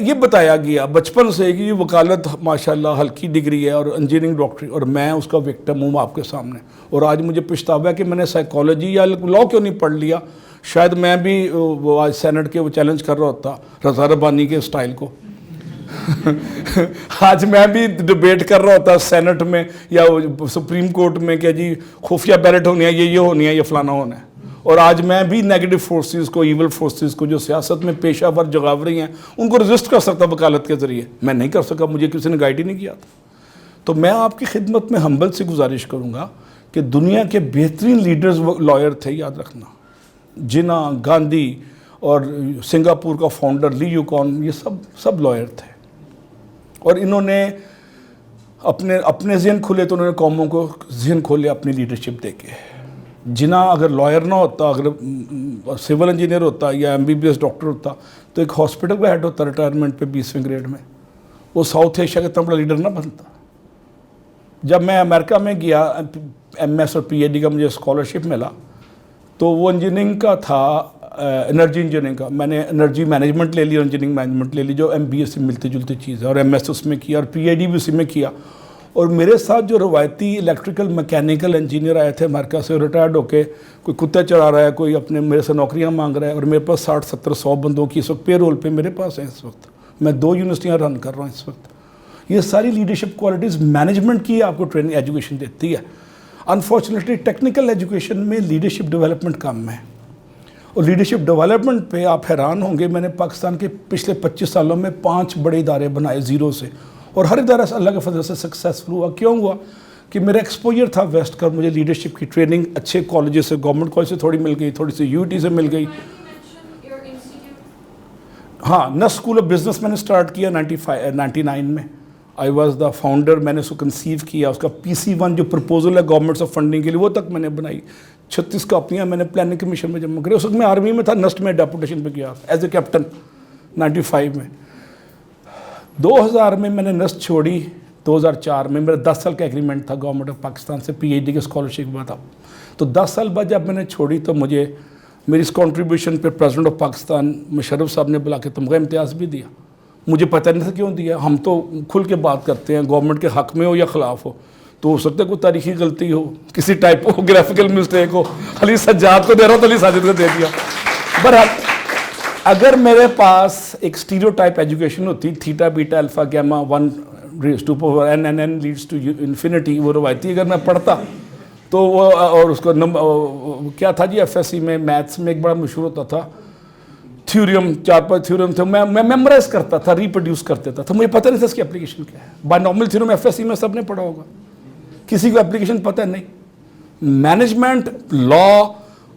یہ بتایا گیا بچپن سے کہ یہ وکالت ماشاءاللہ ہلکی ڈگری ہے اور انجینئرنگ ڈاکٹری، اور میں اس کا وکٹم ہوں آپ کے سامنے. اور آج مجھے پچھتاوا ہے کہ میں نے سائیکالوجی یا لاء کیوں نہیں پڑھ لیا. شاید میں بھی وہ آج سینٹ کے وہ چیلنج کر رہا ہوتا رضا ربانی کے اسٹائل کو. آج میں بھی ڈبیٹ کر رہا ہوتا سینٹ میں یا سپریم کورٹ میں کہ جی خفیہ بیلٹ ہونی ہے، یہ ہونی ہے، یہ فلانا ہونا ہے. اور آج میں بھی نیگیٹو فورسز کو، ایول فورسز کو جو سیاست میں پیشہ ور جگاوری ہیں ان کو رزسٹ کر سکتا وکالت کے ذریعے. میں نہیں کر سکا، مجھے کسی نے گائیڈ ہی نہیں کیا تھا. تو میں آپ کی خدمت میں ہمبل سے گزارش کروں گا کہ دنیا کے بہترین لیڈرز لائر تھے، یاد رکھنا. جناح، گاندھی اور سنگاپور کا فاؤنڈر لی یوکون، یہ سب لائر تھے. اور انہوں نے اپنے ذہن کھلے تو انہوں نے قوموں کو ذہن کھولے اپنی لیڈرشپ دے کے. جناح اگر لائر نہ ہوتا، اگر سول انجینئر ہوتا یا MBBS ڈاکٹر ہوتا تو ایک ہاسپٹل کا ہیڈ ہوتا ریٹائرمنٹ پہ 20ویں گریڈ میں. وہ ساؤتھ ایشیا کا اتنا بڑا لیڈر نہ بنتا. جب میں امریکہ میں گیا MS اور PhD کا مجھے اسکالرشپ ملا تو وہ انجینئرنگ کا تھا، انرجی انجینئرنگ کا. میں نے انرجی مینجمنٹ لے لی اور انجینئرنگ مینجمنٹ لے لی جو MBA سے ملتی جلتی چیز ہے، اور MS اس میں کیا اور PhD بھی اسی میں کیا. اور میرے ساتھ جو روایتی الیکٹریکل میکینیکل انجینئر آئے تھے امریکہ سے ریٹائرڈ ہو کے، کوئی کتے چڑھا رہا ہے، کوئی اپنے میرے سے نوکریاں مانگ رہا ہے، اور میرے پاس 60 70 100 بندوں کی اس وقت پے رول پہ میرے پاس ہیں. اس وقت میں 2 یونیورسٹیاں رن کر رہا ہوں اس وقت. یہ ساری لیڈرشپ کوالٹیز مینجمنٹ کی آپ کو ٹریننگ ایجوکیشن دیتی ہے. انفارچونیٹلی ٹیکنیکل ایجوکیشن میں لیڈرشپ ڈیولپمنٹ کم ہے. اور لیڈرشپ ڈیولپمنٹ پہ آپ حیران ہوں گے، میں نے پاکستان کے پچھلے 25 سالوں میں 5 بڑے ادارے بنائے زیرو سے، اور ہر ادارہ سے اللہ کے فضل سے سکسیسفل ہوا. کیوں ہوا؟ کہ میرا ایکسپوجر تھا ویسٹ کا. مجھے لیڈرشپ کی ٹریننگ اچھے کالجز سے، گورنمنٹ کالج سے تھوڑی مل گئی، تھوڑی سی UT سے مل گئی. ہاں، نس اسکول آف بزنس میں نے سٹارٹ کیا 99 میں. I was the founder. میں نے اس کو کنسیو کیا. اس کا PC1 جو پرپوزل ہے گورنمنٹ سے فنڈنگ کے لیے وہ تک میں نے بنائی. 36 کاپیاں میں نے پلاننگ کمیشن میں جمع کری. اس وقت میں آرمی میں تھا، نسٹ میں ڈیپوٹیشن پہ کیا ایز اے کیپٹن 95 میں. 2000 میں میں نے نسٹ چھوڑی. 2004 میں میرا 10 سال کا ایگریمنٹ تھا گورنمنٹ آف پاکستان سے PhD کے اسکالرشپ کے بعد. تو 10 سال بعد جب میں نے چھوڑی تو مجھے میری اس کنٹریبیوشن پہ پریزیڈنٹ آف پاکستان مشرف صاحب نے بلا کے تمغہ امتیاز بھی دیا. مجھے پتہ نہیں تھا کیوں دیا. ہم تو کھل کے بات کرتے ہیں، گورنمنٹ کے حق میں ہو یا خلاف ہو. تو ہو سکتا ہے کوئی تاریخی غلطی ہو، کسی ٹائپوگرافیکل مسٹیک ہو. علی سجاد کو دے رہا ہوں تو علی ساجد کو دے دیا. بہرحال اگر میرے پاس ایک اسٹیریوٹائپ ایجوکیشن ہوتی، theta beta alpha گیما 1 raised to power n leads to infinity، وہ روایتی اگر میں پڑھتا تو وہ، اور اس کو کیا تھا جی FSC میں میتھس میں ایک بڑا مشہور ہوتا تھا تھیوریم، 4-5 تھیوریم تھے، میں میمورائز کرتا تھا، ریپروڈیوس کر دیتا تھا. مجھے پتہ نہیں تھا اس کی اپلیکیشن کیا ہے. بائنومل تھیورم FSC میں سب نے پڑھا ہوگا، کسی کو اپلیکیشن پتہ نہیں. مینجمنٹ، لاء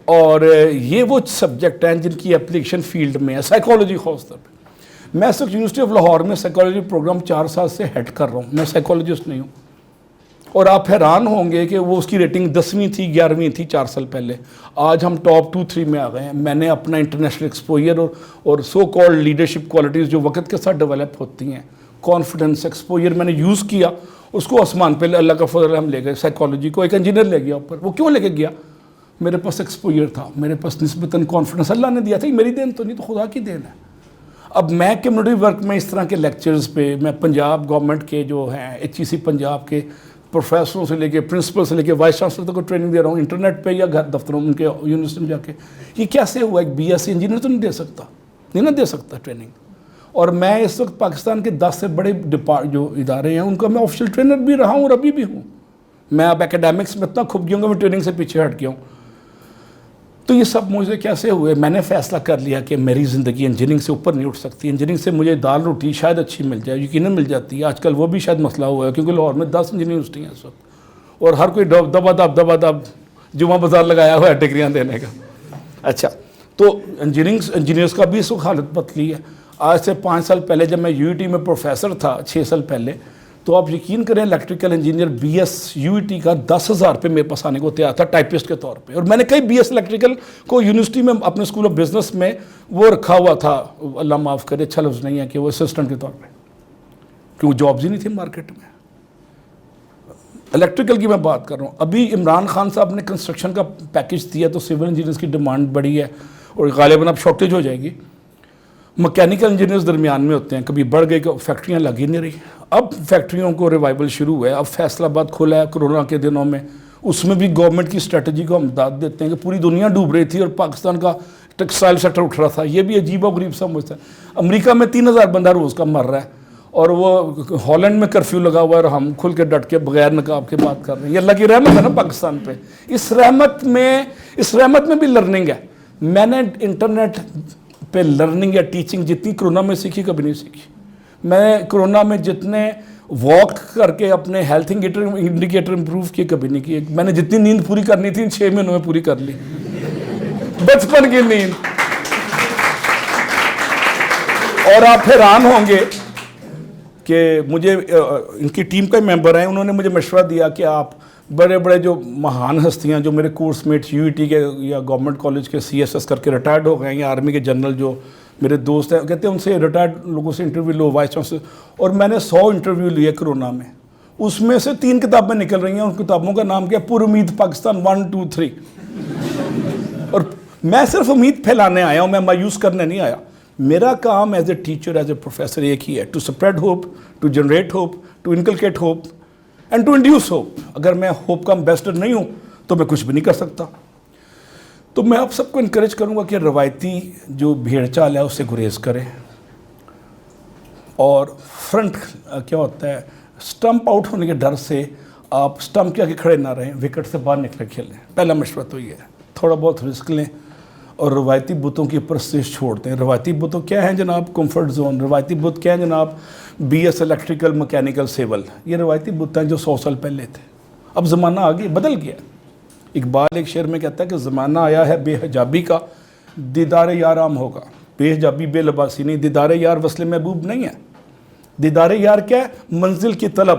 اور یہ وہ سبجیکٹ ہیں جن کی اپلیکیشن فیلڈ میں ہے. سائیکالوجی خاص طور پہ. میں اس وقت یونیورسٹی آف لاہور میں سائیکالوجی پروگرام 4 سال سے ہیڈ کر رہا ہوں. میں سائیکالوجسٹ نہیں ہوں. اور آپ حیران ہوں گے کہ وہ اس کی ریٹنگ 10ویں تھی، 11ویں تھی 4 سال پہلے. آج ہم ٹاپ 2-3 میں آ گئے ہیں. میں نے اپنا انٹرنیشنل ایکسپوجر اور سو کالڈ لیڈرشپ کوالٹیز جو وقت کے ساتھ ڈیولپ ہوتی ہیں، کانفیڈنس، ایکسپوجر میں نے یوز کیا. اس کو آسمان پہ اللہ کا فضل ہم لے گئے. سائیکالوجی کو ایک انجینئر لے گیا اوپر. وہ کیوں لے کے گیا؟ میرے پاس ایکسپوجر تھا، میرے پاس نسبتاً کانفیڈنس اللہ نے دیا تھا. یہ میری دین تو نہیں، تو خدا کی دین ہے. اب میں کمیونٹی ورک میں اس طرح کے لیکچرز پہ میں پنجاب گورنمنٹ کے جو ہیں HEC پنجاب کے پروفیسروں سے لے کے پرنسپل سے لے کے وائس چانسلر تک کو ٹریننگ دے رہا ہوں، انٹرنیٹ پہ یا گھر دفتروں ان کے یونیورسٹی میں جا کے. یہ کیسے ہوا؟ ایک BSc انجینئر تو نہیں دے سکتا، نہیں نہ دے سکتا ٹریننگ. اور میں اس وقت پاکستان کے 10 سے بڑے جو ادارے ہیں ان کا میں آفیشیل ٹرینر بھی رہا ہوں اور ابھی بھی ہوں. میں اب اکیڈیمکس میں اتنا کھپ گیا ہوں کہ میں ٹریننگ سے پیچھے ہٹ گیا ہوں. تو یہ سب مجھے کیسے ہوئے؟ میں نے فیصلہ کر لیا کہ میری زندگی انجینئرنگ سے اوپر نہیں اٹھ سکتی. انجینئرنگ سے مجھے دال روٹی شاید اچھی مل جائے، یقیناً مل جاتی ہے. آج کل وہ بھی شاید مسئلہ ہوا ہے کیونکہ لاہور میں 10 انجینئرنگ یونیورسٹی ہیں اس وقت، اور ہر کوئی دبا دب جمعہ بازار لگایا ہوا ہے ڈگریاں دینے کا. اچھا، تو انجینئرس کا بھی اس وقت حالت پتلی ہے. آج سے 5 سال پہلے جب میں UET میں پروفیسر تھا، 6 سال پہلے، تو آپ یقین کریں الیکٹریکل انجینئر BS UET کا 10,000 پہ میرے پاس آنے کو تیار تھا ٹائپسٹ کے طور پہ. اور میں نے کئی BS الیکٹریکل کو یونیورسٹی میں اپنے اسکول آف بزنس میں وہ رکھا ہوا تھا، اللہ معاف کرے اچھا لفظ نہیں ہے، کہ وہ اسسٹنٹ کے طور پہ، کیونکہ جابز ہی نہیں تھی مارکیٹ میں. الیکٹریکل کی میں بات کر رہا ہوں. ابھی عمران خان صاحب نے کنسٹرکشن کا پیکج دیا تو سول انجینئرس کی ڈیمانڈ بڑی ہے اور غالباً اب شارٹیج ہو جائے گی. مکینیکل انجینئرز درمیان میں ہوتے ہیں, کبھی بڑھ گئے کہ فیکٹریاں لگ ہی نہیں رہی. اب فیکٹریوں کو ریوائول شروع ہوا ہے. اب فیصل آباد کھولا ہے کرونا کے دنوں میں, اس میں بھی گورنمنٹ کی اسٹریٹجی کو ہم داد دیتے ہیں کہ پوری دنیا ڈوب رہی تھی اور پاکستان کا ٹیکسٹائل سیکٹر اٹھ رہا تھا. یہ بھی عجیب و غریب سا مجھتا ہے. امریکہ میں 3000 بندہ روز کا مر رہا ہے اور وہ ہالینڈ میں کرفیو لگا ہوا ہے اور ہم کھل کے ڈٹ کے بغیر نقاب کے بات کر رہے ہیں. یہ اللہ کی رحمت ہے نا پاکستان پہ. اس رحمت میں بھی لرننگ ہے. میں نے انٹرنیٹ پہ لرننگ یا ٹیچنگ جتنی کرونا میں سیکھی کبھی نہیں سیکھی. میں کرونا میں جتنے واک کر کے اپنے ہیلتھ انڈیکیٹر امپروو کیے کبھی نہیں کیے. میں نے جتنی نیند پوری کرنی تھی 6 مہینوں میں پوری کر لی, بچپن کی نیند. اور آپ حیران ہوں گے کہ مجھے ان کی ٹیم کا ممبر ہیں, انہوں نے مجھے مشورہ دیا کہ آپ بڑے بڑے جو مہان ہستیاں جو میرے course mate U E T کے یا گورنمنٹ کالج کے سی ایس ایس کر کے ریٹائرڈ ہو گئے ہیں, یا آرمی کے جنرل جو میرے دوست ہیں, کہتے ہیں ان سے ریٹائرڈ لوگوں سے انٹرویو لو, وائس چانسلر. اور میں نے 100 انٹرویو لیے کرونا میں, اس میں سے 3 کتابیں نکل رہی ہیں. ان کتابوں کا نام کیا, پر امید پاکستان 1 2 3. اور میں صرف امید پھیلانے آیا ہوں, میں مایوس کرنے نہیں آیا. میرا کام as a teacher, as a professor ایک ہی ہے, to spread hope, to generate hope, to inculcate hope and to induce hope. اگر میں ہوپ کا امبیسڈر نہیں ہوں تو میں کچھ بھی نہیں کر سکتا. تو میں آپ سب کو انکریج کروں گا کہ روایتی جو بھیڑ چال ہے اس سے گریز کریں, اور فرنٹ کیا ہوتا ہے, سٹمپ آؤٹ ہونے کے ڈر سے آپ سٹمپ کے آگے کھڑے نہ رہیں, وکٹ سے باہر نکلے کھیلیں. پہلا مشورہ تو یہ ہے. تھوڑا بہت رسک لیں اور روایتی بتوں کی پرستش چھوڑ دیں. روایتی بتوں کیا ہیں جناب, کمفرٹ زون. روایتی بت کیا ہیں جناب, B S electrical, mechanical, civil. یہ روایتی بت ہیں جو 100 سال پہلے تھے. اب زمانہ آگے بدل گیا. اقبال ایک شعر میں کہتا ہے کہ زمانہ آیا ہے بے حجابی کا, دیدار یار عام ہوگا. بے حجابی بے لباسی نہیں, دیدار یار وصل محبوب نہیں ہے. دیدار یار کیا ہے, منزل کی طلب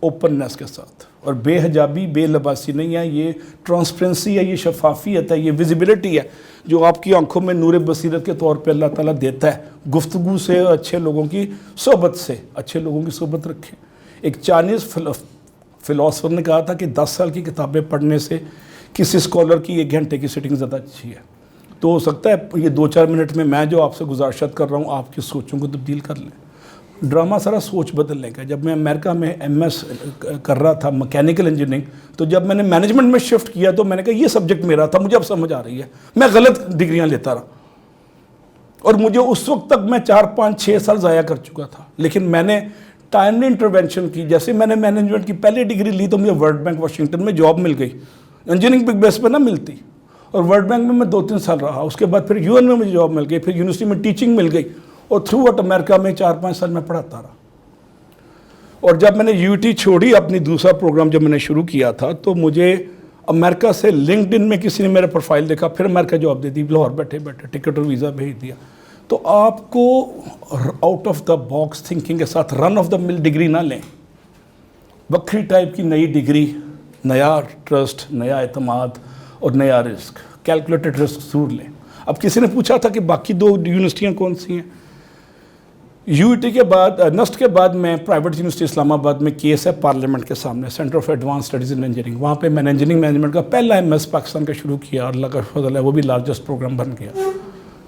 اوپننس کے ساتھ. اور بے حجابی بے لباسی نہیں ہے, یہ ٹرانسپیرنسی ہے, یہ شفافیت ہے, یہ ویزیبلٹی ہے جو آپ کی آنکھوں میں نور بصیرت کے طور پہ اللہ تعالیٰ دیتا ہے. گفتگو سے, اچھے لوگوں کی صحبت سے, اچھے لوگوں کی صحبت رکھیں. ایک چائنیز فلاسفر نے کہا تھا کہ 10 سال کی کتابیں پڑھنے سے کسی اسکالر کی 1 گھنٹے کی سیٹنگ زیادہ اچھی ہے. تو ہو سکتا ہے یہ 2-4 منٹ میں جو آپ سے گزارشات کر رہا ہوں آپ کی سوچوں کو تبدیل کر لیں. ڈرامہ سارا سوچ بدلنے کا. جب میں امریکہ میں ایم ایس کر رہا تھا مکینیکل انجینئرنگ, تو جب میں نے مینجمنٹ میں شفٹ کیا تو میں نے کہا یہ سبجیکٹ میرا تھا, مجھے اب سمجھ آ رہی ہے. میں غلط ڈگریاں لیتا رہا اور مجھے اس وقت تک میں 4-5-6 سال ضائع کر چکا تھا. لیکن میں نے ٹائملی انٹرونشن کی. جیسے میں نے مینجمنٹ کی پہلی ڈگری لی تو مجھے ورلڈ بینک واشنگٹن میں جاب مل گئی. انجینئرنگ بگ بیس پہ نہ ملتی, اور ورلڈ بینک میں 2-3 سال رہا. اس کے بعد پھر یو این میں مجھے جاب مل گئی, پھر یونیورسٹی میں ٹیچنگ مل گئی, اور تھرو آؤٹ امریکہ میں 4-5 سال میں پڑھاتا رہا. اور جب میں نے یو ٹی چھوڑی, اپنی دوسرا پروگرام جب میں نے شروع کیا تھا, تو مجھے امریکہ سے لنکڈ ان میں کسی نے میرا پروفائل دیکھا, پھر امریکہ جاب دے دی, لاہور بیٹھے بیٹھے ٹکٹ اور ویزا بھیج دیا. تو آپ کو out of the box thinking کے ساتھ رن آف دا مل ڈگری نہ لیں. وکری ٹائپ کی نئی ڈگری, نیا ٹرسٹ, نیا اعتماد اور نیا رسک, کیلکولیٹڈ رسک ضرور لیں. اب کسی نے پوچھا تھا کہ باقی 2 یونیورسٹیاں کون سی ہیں. یو ٹی کے بعد, نسٹ کے بعد میں پرائیویٹ یونیورسٹی اسلام آباد میں کیس ہے پارلیمنٹ کے سامنے, centre of advance studies in engineering. وہاں پہ میں نے انجینئرنگ مینجمنٹ کا پہلا ایم ایس پاکستان کا شروع کیا, اور اللہ کا فضل ہے وہ بھی لارجسٹ پروگرام بن گیا.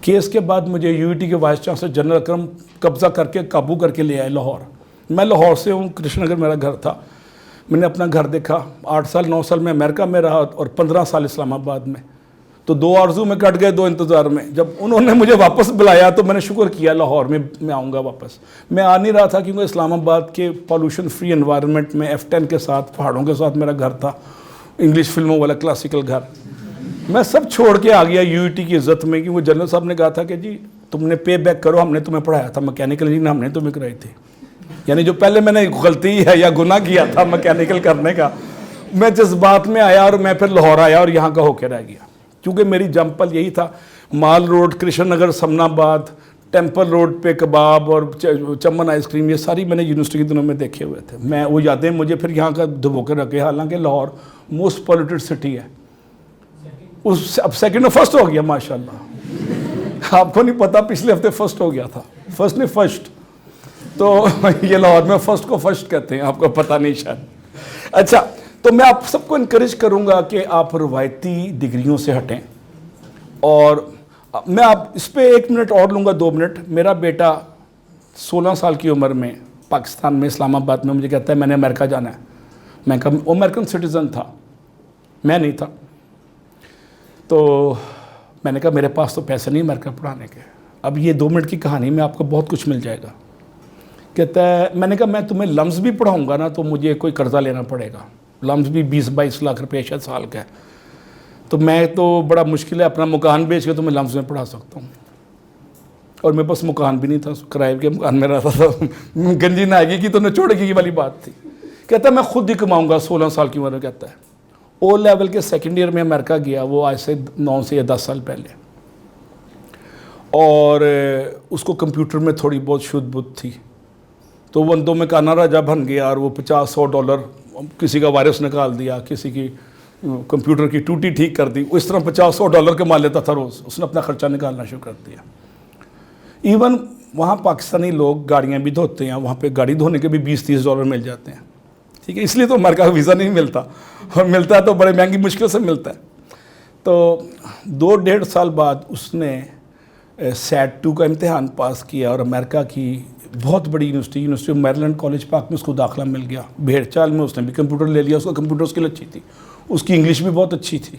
کیس کے بعد مجھے یو ٹی کے وائس چانسلر جنرل اکرم قبضہ کر کے قابو کر کے لے آئے لاہور. میں لاہور سے ہوں, کرشن نگر میرا گھر تھا. میں نے اپنا گھر دیکھا. 8 سال 9 سال میں امریکہ میں رہا اور 15 سال اسلام آباد میں. تو 2 آرزو میں کٹ گئے, 2 انتظار میں. جب انہوں نے مجھے واپس بلایا تو میں نے شکر کیا لاہور میں آؤں گا واپس. میں آ نہیں رہا تھا کیونکہ اسلام آباد کے پالوشن فری انوائرمنٹ میں F10 کے ساتھ, پہاڑوں کے ساتھ میرا گھر تھا, انگلش فلموں والا کلاسیکل گھر. میں سب چھوڑ کے آ گیا یو ٹی کی عزت میں, کیونکہ جنرل صاحب نے کہا تھا کہ جی تم نے پے بیک کرو, ہم نے تمہیں پڑھایا تھا مکینیکل انجینئر, ہم نے تمہیں کرائی تھی. یعنی جو پہلے میں نے غلطی ہے یا گناہ کیا تھا مکینیکل کرنے کا, میں جذبات میں آیا اور میں پھر لاہور آیا اور یہاں کا ہو کے رہ گیا. کیونکہ میری جمپل یہی تھا, مال روڈ, کرشن نگر, سمنا آباد, ٹیمپل روڈ پہ کباب اور چمن آئس کریم, یہ ساری میں نے یونیورسٹی کے دنوں میں دیکھے ہوئے تھے. میں وہ یادیں مجھے پھر یہاں کا دبو کے رکھے. حالانکہ لاہور موسٹ پولیوٹڈ سٹی ہے. اب 2nd اور 1st ہو گیا ماشاءاللہ. آپ کو نہیں پتا, پچھلے ہفتے 1st ہو گیا تھا. 1st نہیں, فسٹ. تو یہ لاہور میں 1st کو فسٹ کہتے ہیں, آپ کو پتہ نہیں شاید. اچھا, تو میں آپ سب کو انکریج کروں گا کہ آپ روایتی ڈگریوں سے ہٹیں اور میں آپ اس پہ 1 منٹ اور لوں گا, 2 منٹ. میرا بیٹا 16 سال کی عمر میں پاکستان میں اسلام آباد میں مجھے کہتا ہے میں نے امریکہ جانا ہے. میں کہا وہ امریکن سٹیزن تھا, میں نہیں تھا. تو میں نے کہا میرے پاس تو پیسے نہیں امریکہ پڑھانے کے. اب یہ 2 منٹ کی کہانی میں آپ کو بہت کچھ مل جائے گا. کہتا ہے, میں نے کہا میں تمہیں لمز بھی پڑھاؤں گا نا تو مجھے کوئی قرضہ لینا پڑے گا, لمز بھی 20-22 لاکھ روپے شاید سال کا ہے, تو میں تو بڑا مشکل ہے اپنا مکان بیچ کے تمہیں لمز میں پڑھا سکتا ہوں. اور میرے پاس مکان بھی نہیں تھا, کرائے کے مکان میں رہتا تھا. گنجی نہ آئے گی تو نہ چھوڑے گی والی بات تھی. کہتا ہے میں خود ہی کماؤں گا. 16 سال کی عمر میں کہتا ہے. او لیول کے سیکنڈ ایئر میں امریکہ گیا, وہ آج سے 9 سے یا 10 سال پہلے, اور اس کو کمپیوٹر میں تھوڑی بہت شدھ بدھ تھی, تو وہ اندوں میں کانا راجا بن گیا, اور وہ $50-100 کسی کا وائرس نکال دیا, کسی کی کمپیوٹر کی ٹوٹی ٹھیک کر دی, اس طرح $50-100 کما لیتا تھا روز. اس نے اپنا خرچہ نکالنا شروع کر دیا. ایون وہاں پاکستانی لوگ گاڑیاں بھی دھوتے ہیں, وہاں پہ گاڑی دھونے کے بھی $20-30 مل جاتے ہیں. ٹھیک ہے, اس لیے تو امریکہ کا ویزا نہیں ملتا, اور ملتا ہے تو بڑے مہنگی مشکل سے ملتا ہے. تو 2-1.5 سال بعد اس نے سیٹ 2 کا امتحان پاس کیا, اور امریکہ کی بہت بڑی یونیورسٹی آف میریلینڈ کالج پاک میں اس کو داخلہ مل گیا. بھیڑ چال میں اس نے بھی کمپیوٹر لے لیا. اس کا کمپیوٹر اسکل اچھی تھی, اس کی انگلش بھی بہت اچھی تھی.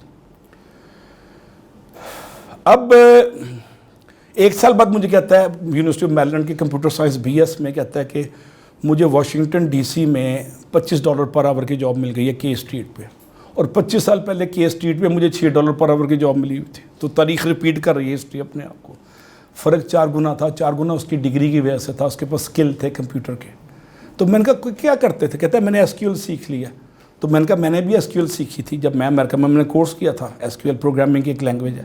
اب 1 سال بعد مجھے کہتا ہے یونیورسٹی آف میریلینڈ کے کمپیوٹر سائنس BS میں, کہتا ہے کہ مجھے واشنگٹن DC میں $25 پر آور کی جاب مل گئی ہے کے اسٹریٹ پہ, اور 25 سال پہلے کے اسٹریٹ پہ مجھے $6 پر آور کی جاب ملی ہوئی تھی. تو تاریخ ریپیٹ کر رہی ہے ہسٹری اپنے آپ کو. فرق 4 گنا تھا. 4 گنا اس کی ڈگری کی وجہ سے تھا, اس کے پاس اسکل تھے کمپیوٹر کے. تو میں نے کہا کیا کرتے تھے؟ کہتا ہے میں نے SQL سیکھ لیا. تو میں نے کہا میں نے بھی SQL سیکھی تھی جب میں امریکہ میں نے کورس کیا تھا. SQL پروگرامنگ کی ایک لینگویج ہے.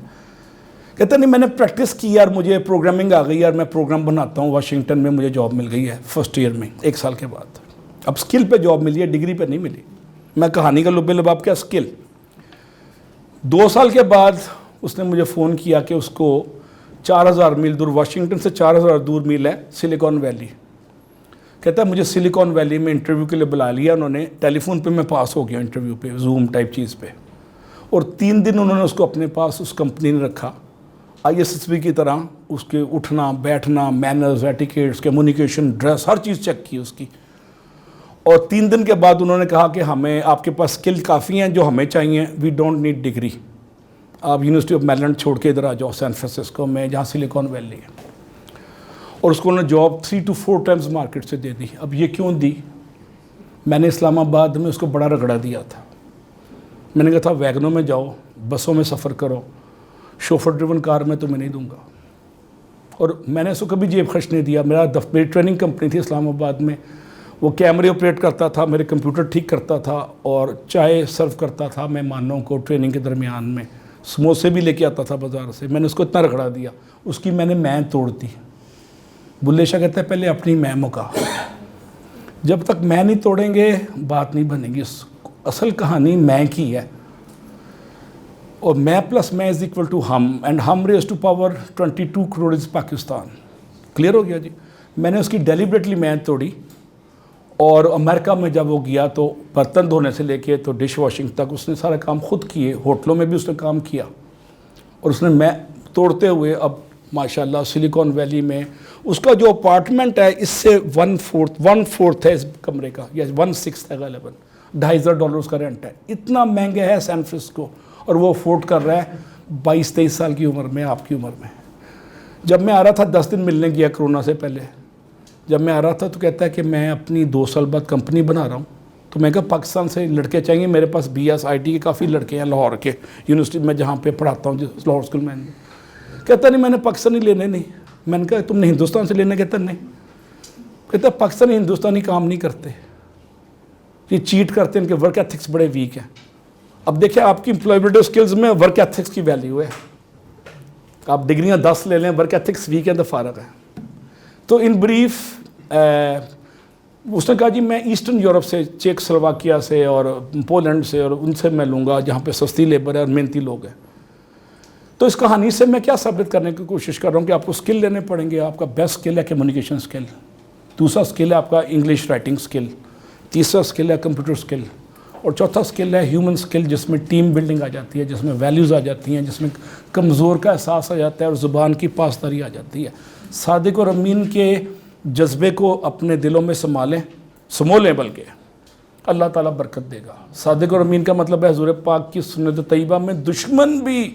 کہتا نہیں میں نے پریکٹس کی یار, مجھے پروگرامنگ آ گئی یار, میں پروگرام بناتا ہوں. واشنگٹن میں مجھے جاب مل گئی ہے فرسٹ ایئر میں 1 سال کے بعد. اب اسکل پہ جاب ملی ہے, ڈگری پہ نہیں ملی. میں کہانی کا لب لباب کیا اسکل. 2 سال کے بعد اس نے مجھے فون کیا کہ اس کو 4000 میل دور, واشنگٹن سے 4000 دور میل ہے سلیکان ویلی. کہتا ہے مجھے سلیکان ویلی میں انٹرویو کے لیے بلا لیا انہوں نے. ٹیلی فون پہ میں پاس ہو گیا انٹرویو پہ, زوم ٹائپ چیز پہ, اور 3 دن انہوں نے اس کو اپنے پاس اس کمپنی نے رکھا. ISSB کی طرح اس کے اٹھنا بیٹھنا, مینرز, ایٹیکیٹس, کمیونیکیشن, ڈریس, ہر چیز چیک کی اس کی. اور 3 دن کے بعد انہوں نے کہا کہ ہمیں آپ کے پاس اسکل کافی ہیں جو ہمیں چاہیے, وی ڈونٹ نیڈ ڈگری, آپ یونیورسٹی آف میریلینڈ چھوڑ کے ادھر آ جاؤ سین فرانسسکو میں جہاں سلیکان ویلی ہے. اور اس کو انہوں نے جاب 3 to 4 ٹائمز مارکیٹ سے دے دی. اب یہ کیوں دی؟ میں نے اسلام آباد میں اس کو بڑا رگڑا دیا تھا. میں نے کہا تھا ویگنوں میں جاؤ, بسوں میں سفر کرو, شوفر ڈریون کار میں تو میں نہیں دوں گا. اور میں نے اس کو کبھی جیب خرچ نہیں دیا. میری ٹریننگ کمپنی تھی اسلام آباد میں, وہ کیمرے آپریٹ کرتا تھا, میرے کمپیوٹر ٹھیک کرتا تھا, اور چائے سرو کرتا تھا مہمانوں کو ٹریننگ کے درمیان میں. سموسے بھی لے کے آتا تھا بازار سے. میں نے اس کو اتنا رگڑا دیا, اس کی میں نے میں توڑ دی. بلے شاہ کہتا ہے پہلے اپنی میں مکا, جب تک میں نہیں توڑیں گے بات نہیں بنے گی. اصل کہانی میں کی ہے, اور میں پلس میں از اکول ٹو ہم, اینڈ ہم raise to power 22 crore is Pakistan. Clear ہو گیا جی. میں نے اس کی ڈیلیبریٹلی میں توڑی. اور امریکہ میں جب وہ گیا تو برتن دھونے سے لے کے تو ڈش واشنگ تک اس نے سارا کام خود کیے. ہوٹلوں میں بھی اس نے کام کیا, اور اس نے میں توڑتے ہوئے اب ماشاءاللہ سلیکان ویلی میں اس کا جو اپارٹمنٹ ہے اس سے 1/4 ہے اس کمرے کا, یا 1/6 ہے غالباً. $2,500 اس کا رینٹ ہے. اتنا مہنگا ہے سین فرانسسکو, اور وہ افورڈ کر رہا ہے 22-23 سال کی عمر میں, آپ کی عمر میں. جب میں آ رہا تھا 10 دن ملنے گیا کرونا سے پہلے, جب میں آ رہا تھا تو کہتا ہے کہ میں اپنی 2 سال بعد کمپنی بنا رہا ہوں. تو میں کہا پاکستان سے لڑکے چاہیے, میرے پاس BS IT کے کافی لڑکے ہیں لاہور کے یونیورسٹی میں جہاں پہ پڑھاتا ہوں, لاہور اسکول میں. کہتا نہیں میں نے پاکستانی لینے نہیں. میں نے کہا تم نے ہندوستان سے لینے؟ کہتا نہیں. کہتا پاکستانی ہندوستانی کام نہیں کرتے, یہ چیٹ کرتے ہیں, ان کے ورک ایتھکس بڑے ویک ہیں. اب دیکھیں آپ کی امپلائبلٹی اسکلز میں ورک ایتھکس کی ویلیو ہے. آپ ڈگریاں 10 لے لیں, ورک ایتھکس ویک ہیں تو فارغ ہے. تو ان بریف اس نے کہا جی میں ایسٹرن یورپ سے, چیک سلواکیہ سے اور پولینڈ سے, اور ان سے میں لوں گا جہاں پہ سستی لیبر ہے اور محنتی لوگ ہیں. تو اس کہانی سے میں کیا ثابت کرنے کی کوشش کر رہا ہوں کہ آپ کو اسکل لینے پڑیں گے. آپ کا بیسٹ اسکل ہے کمیونیکیشن اسکل, دوسرا اسکل ہے آپ کا انگلش رائٹنگ اسکل, تیسرا اسکل ہے کمپیوٹر اسکل, اور چوتھا اسکل ہے ہیومن اسکل، جس میں ٹیم بلڈنگ آ جاتی ہے، جس میں ویلیوز آ جاتی ہیں، جس میں کمزور کا احساس آ جاتا ہے اور زبان کی پاسداری آ جاتی ہے۔ صادق اور امین کے جذبے کو اپنے دلوں میں سمولیں بلکہ اللہ تعالیٰ برکت دے گا۔ صادق اور امین کا مطلب ہے حضور پاک کی سنت طیبہ میں دشمن بھی،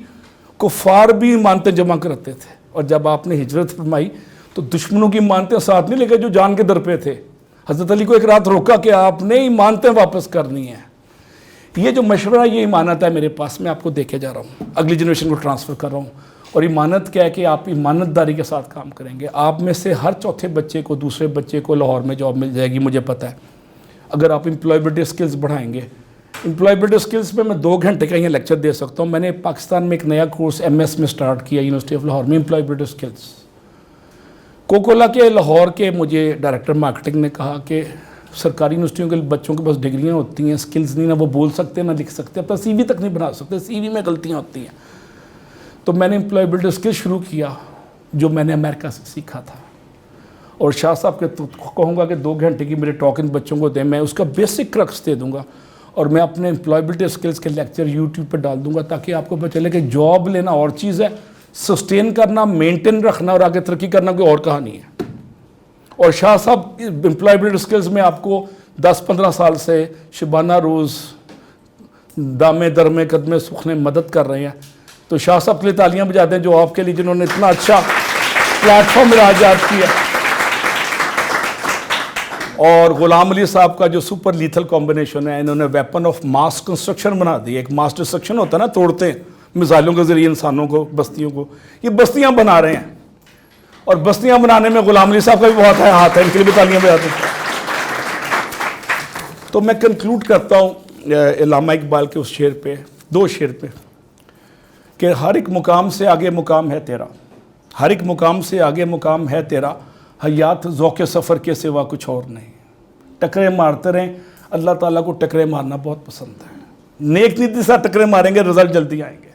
کفار بھی مانتے جمع کرتے تھے، اور جب آپ نے ہجرت فرمائی تو دشمنوں کی مانتے ساتھ نہیں لے گئے جو جان کے در پہ تھے۔ حضرت علی کو ایک رات روکا کہ آپ نے ایمانتیں واپس کرنی ہیں۔ یہ جو مشورہ، یہ ایمانت ہے میرے پاس، میں آپ کو دے کے جا رہا ہوں، اگلی جنریشن کو ٹرانسفر کر رہا ہوں۔ اور ایمانت کیا ہے کہ آپ ایمانت داری کے ساتھ کام کریں گے۔ آپ میں سے ہر چوتھے بچے کو، دوسرے بچے کو لاہور میں جاب مل جائے گی، مجھے پتہ ہے، اگر آپ امپلائبلٹی سکلز بڑھائیں گے۔ امپلائبلٹی سکلز پہ میں 2 گھنٹے کا یہ لیکچر دے سکتا ہوں۔ میں نے پاکستان میں ایک نیا کورس MS میں سٹارٹ کیا، یونیورسٹی آف لاہور میں، امپلائبلٹی سکلز۔ کوکولا کے لاہور کے مجھے ڈائریکٹر مارکیٹنگ نے کہا کہ سرکاری یونیورسٹیوں کے بچوں کے پاس ڈگریاں ہوتی ہیں، سکلز نہیں، نہ وہ بول سکتے نہ لکھ سکتے، اپنا CV تک نہیں بنا سکتے، CV میں غلطیاں ہوتی ہیں۔ تو میں نے امپلائبلٹی سکلز شروع کیا جو میں نے امریکہ سے سیکھا تھا، اور شاہ صاحب کے تو کہوں گا کہ 2 گھنٹے کی میرے ٹاک ان بچوں کو دیں، میں اس کا بیسک کرکس دے دوں گا، اور میں اپنے امپلائبلٹی سکلز کے لیکچر YouTube پہ ڈال دوں گا تاکہ آپ کو پتہ چلے کہ جاب لینا اور چیز ہے، سسٹین کرنا، مینٹین رکھنا اور آگے ترقی کرنا کوئی اور کہانی ہے۔ اور شاہ صاحب امپلائبلٹی سکلز میں آپ کو 10-15 سال سے شبانہ روز دامے درمے قدمے سکھنے مدد کر رہے ہیں، تو شاہ صاحب کے لیے تالیاں بجاتے ہیں جو آپ کے لیے، جنہوں نے اتنا اچھا پلیٹ فارم میرا ایجاد کیا۔ اور غلام علی صاحب کا جو سپر لیتھل کمبینیشن ہے، انہوں نے ویپن آف ماس کنسٹرکشن بنا دی۔ ایک ماس ڈسٹرکشن ہوتا ہے نا، توڑتے ہیں میزائلوں کے ذریعے انسانوں کو، بستیوں کو، یہ بستیاں بنا رہے ہیں، اور بستیاں بنانے میں غلام علی صاحب کا بھی بہت ہے ہاتھ ہے، ان کے لیے بھی تالیاں بجاتے ہیں۔ تو میں کنکلوڈ کرتا ہوں علامہ اقبال کے اس شعر پہ، 2 شعر پہ، کہ ہر ایک مقام سے آگے مقام ہے تیرا، ہر ایک مقام سے آگے مقام ہے تیرا، حیات ذوق سفر کے سوا کچھ اور نہیں۔ ٹکرے مارتے رہیں، اللہ تعالیٰ کو ٹکرے مارنا بہت پسند ہے۔ نیک نیتی سے ٹکرے ماریں گے، رزلٹ جلدی آئیں گے۔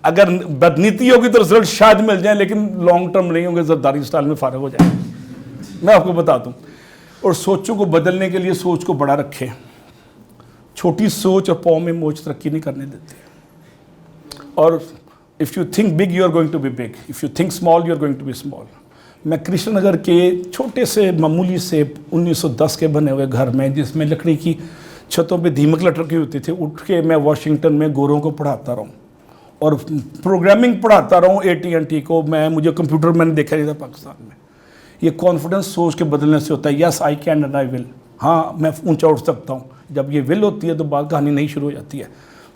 اگر بدنیتی ہوگی تو رزلٹ شاید مل جائیں، لیکن لانگ ٹرم نہیں ہوں گے، زرداری سٹائل میں فارغ ہو جائیں گے۔ میں آپ کو بتا دوں، اور سوچوں کو بدلنے کے لیے سوچ کو بڑا رکھیں۔ چھوٹی سوچ اور پاؤں میں موچ ترقی نہیں کرنے دیتی۔ اور if you think big you are going to be big, if you think small you are going to be small۔ میں کرشن نگر کے چھوٹے سے معمولی سے 1910 کے بنے ہوئے گھر میں، جس میں لکڑی کی چھتوں پہ دیمک لٹکی ہوتی تھی، اٹھ کے میں واشنگٹن میں گوروں کو پڑھاتا رہا ہوں اور پروگرامنگ پڑھاتا رہا ہوں AT&T کو۔ مجھے کمپیوٹر میں نے دیکھا نہیں تھا پاکستان میں۔ یہ کانفیڈنس سوچ کے بدلنے سے ہوتا ہے۔ یس آئی کین اینڈ آئی ول، ہاں میں اونچا اٹھ سکتا ہوں۔ جب یہ ول ہوتی ہے تو بات کہانی نہیں شروع ہو جاتی ہے۔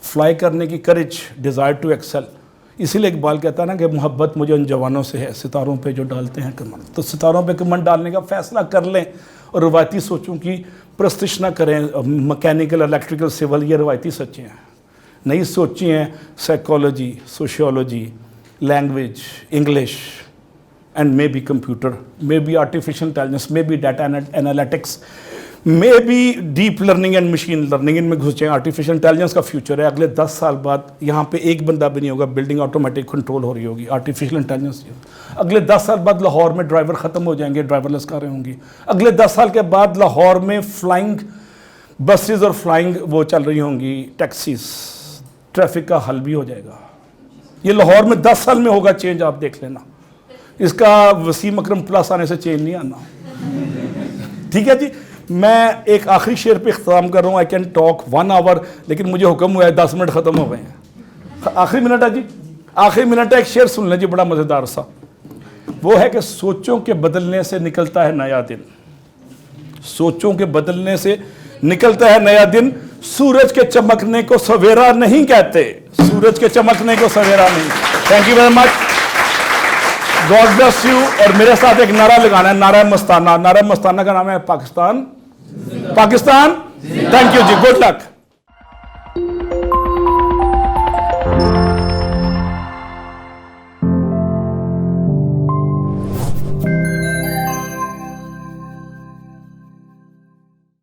فلائی کرنے کی کریج، ڈیزائر ٹو ایکسل۔ اسی لیے اقبال کہتا ہے نا کہ محبت مجھے ان جوانوں سے ہے، ستاروں پہ جو ڈالتے ہیں کمن۔ تو ستاروں پہ کمن ڈالنے کا فیصلہ کر لیں، اور روایتی سوچوں کی پرستش نہ کریں۔ مکینیکل، الیکٹریکل، سول، یہ روایتی سچیں ہیں۔ نئی سوچیں ہیں psychology, sociology, language, English, and maybe computer, maybe artificial intelligence, maybe data analytics, maybe deep learning and machine learning. ان میں گھس جائیں۔ آرٹیفیشل انٹیلیجنس کا فیوچر ہے۔ اگلے 10 سال بعد یہاں پہ ایک بندہ بھی نہیں ہوگا، بلڈنگ آٹومیٹک کنٹرول ہو رہی ہوگی، آرٹیفیشل انٹیلیجنس۔ اگلے 10 سال بعد لاہور میں ڈرائیور ختم ہو جائیں گے، ڈرائیور لیس کاریں ہوں گی۔ اگلے 10 سال کے بعد لاہور میں فلائنگ بسز اور فلائنگ وہ چل رہی ہوں گی ٹیکسیز، ٹریفک کا حل بھی ہو جائے گا۔ یہ لاہور میں 10 سال میں ہوگا چینج، آپ دیکھ لینا۔ اس کا وسیم اکرم پلس آنے سے چینج نہیں آنا، ٹھیک ہے جی۔ میں ایک آخری شعر پہ اختتام کر رہا ہوں۔ آئی کین ٹاک 1 hour، لیکن مجھے حکم ہوا ہے 10 منٹ ختم ہو گئے ہیں۔ آخری منٹ ہے جی، آخری منٹ ہے، ایک شعر سن لیں جی، بڑا مزیدار سا۔ وہ ہے کہ سوچوں کے بدلنے سے نکلتا ہے نیا دن، سوچوں کے بدلنے سے نکلتا ہے نیا دن، سورج کے چمکنے کو سویرا نہیں کہتے، سورج کے چمکنے کو سویرا نہیں۔ Thank you very much, God bless you. اور میرے ساتھ ایک نعرہ لگانا ہے، نعرہ مستانہ۔ نعرہ مستانہ کا نام ہے پاکستان، پاکستان۔ تھینک یو جی، گڈ لک۔